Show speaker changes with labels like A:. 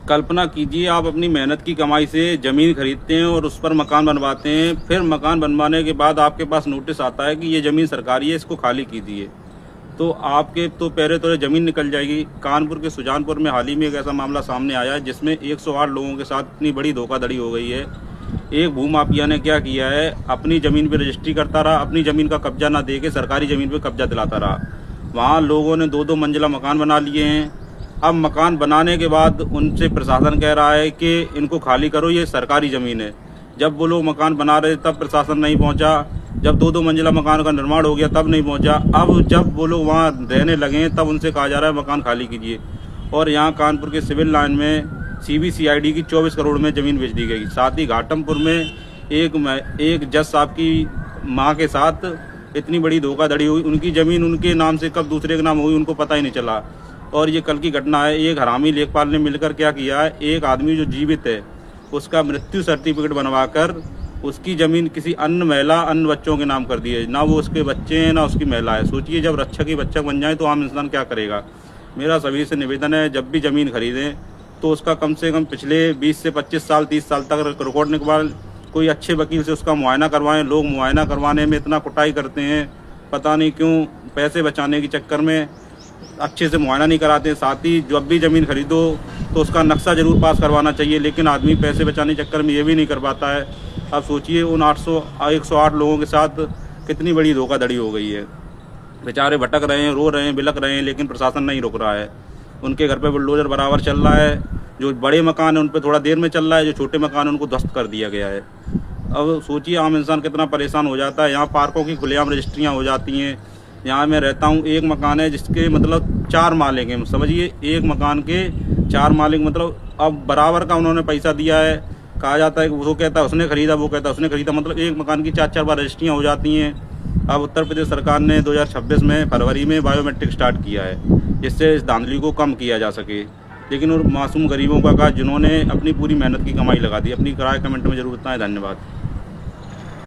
A: कल्पना कीजिए, आप अपनी मेहनत की कमाई से ज़मीन खरीदते हैं और उस पर मकान बनवाते हैं। फिर मकान बनवाने के बाद आपके पास नोटिस आता है कि ये ज़मीन सरकारी है, इसको खाली कीजिए। तो आपके तो पैरे तोड़े ज़मीन निकल जाएगी। कानपुर के सुजानपुर में हाल ही में एक ऐसा मामला सामने आया है जिसमें 108 लोगों के साथ इतनी बड़ी धोखाधड़ी हो गई है। एक भूमाफिया ने क्या किया है, अपनी ज़मीन पे रजिस्ट्री करता रहा, अपनी ज़मीन का कब्जा ना दे के सरकारी ज़मीन पे कब्जा दिलाता रहा। वहाँ लोगों ने 2-2 मंजिला मकान बना लिए हैं। अब मकान बनाने के बाद उनसे प्रशासन कह रहा है कि इनको खाली करो, ये सरकारी ज़मीन है। जब वो लोग मकान बना रहे तब प्रशासन नहीं पहुंचा, जब 2-2 मंजिला मकान का निर्माण हो गया तब नहीं पहुंचा। अब जब वो लोग वहाँ रहने लगे तब उनसे कहा जा रहा है मकान खाली कीजिए। और यहाँ कानपुर के सिविल लाइन में CBCID की 24 करोड़ में ज़मीन बेच दी गई। साथ ही घाटमपुर में एक जज साहब की माँ के साथ इतनी बड़ी धोखाधड़ी हुई, उनकी ज़मीन उनके नाम से कब दूसरे के नाम हुई उनको पता ही नहीं चला। और ये कल की घटना है, एक हरामी लेखपाल ने मिलकर क्या किया है, एक आदमी जो जीवित है उसका मृत्यु सर्टिफिकेट बनवाकर उसकी ज़मीन किसी अन्य महिला, अन्य बच्चों के नाम कर दी है। ना वो उसके बच्चे हैं ना उसकी महिला है। सोचिए, जब रक्षक ही बच्चा बन जाए तो आम इंसान क्या करेगा। मेरा सभी से निवेदन है, जब भी ज़मीन खरीदें तो उसका कम से कम पिछले 20 से 25 साल 30 साल तक रिकॉर्ड निकलवाएं। कोई अच्छे वकील से उसका मुआयना करवाएं। लोग मुआयना करवाने में इतना कुटाई करते हैं, पता नहीं क्यों, पैसे बचाने के चक्कर में अच्छे से मुआयना नहीं कराते। साथ ही जब भी ज़मीन खरीदो तो उसका नक्शा ज़रूर पास करवाना चाहिए, लेकिन आदमी पैसे बचाने के चक्कर में ये भी नहीं कर पाता है। अब सोचिए, उन 108 लोगों के साथ कितनी बड़ी धोखाधड़ी हो गई है। बेचारे भटक रहे हैं, रो रहे हैं, बिलक रहे हैं, लेकिन प्रशासन नहीं रुक रहा है। उनके घर पे बुलडोजर बराबर चल रहा है। जो बड़े मकान हैं उन पर थोड़ा देर में चल रहा है, जो छोटे मकान हैं उनको ध्वस्त कर दिया गया है। अब सोचिए, आम इंसान कितना परेशान हो जाता है। यहाँ पार्कों की खुलेआम रजिस्ट्रियाँ हो जाती हैं। यहाँ मैं रहता हूँ, एक मकान है जिसके मतलब 4 मालिक हैं। समझिए, एक मकान के 4 मालिक, मतलब अब बराबर का उन्होंने पैसा दिया है। कहा जाता है कि वो कहता है उसने खरीदा, वो कहता है उसने खरीदा, मतलब एक मकान की 4-4 बार रजिस्ट्रियाँ हो जाती हैं। अब उत्तर प्रदेश सरकार ने 2026 में फरवरी में बायोमेट्रिक स्टार्ट किया है, जिससे इस धांधली को कम किया जा सके। लेकिन उन मासूम गरीबों का जिन्होंने अपनी पूरी मेहनत की कमाई लगा दी। अपनी राय कमेंट में जरूर बताएं। धन्यवाद।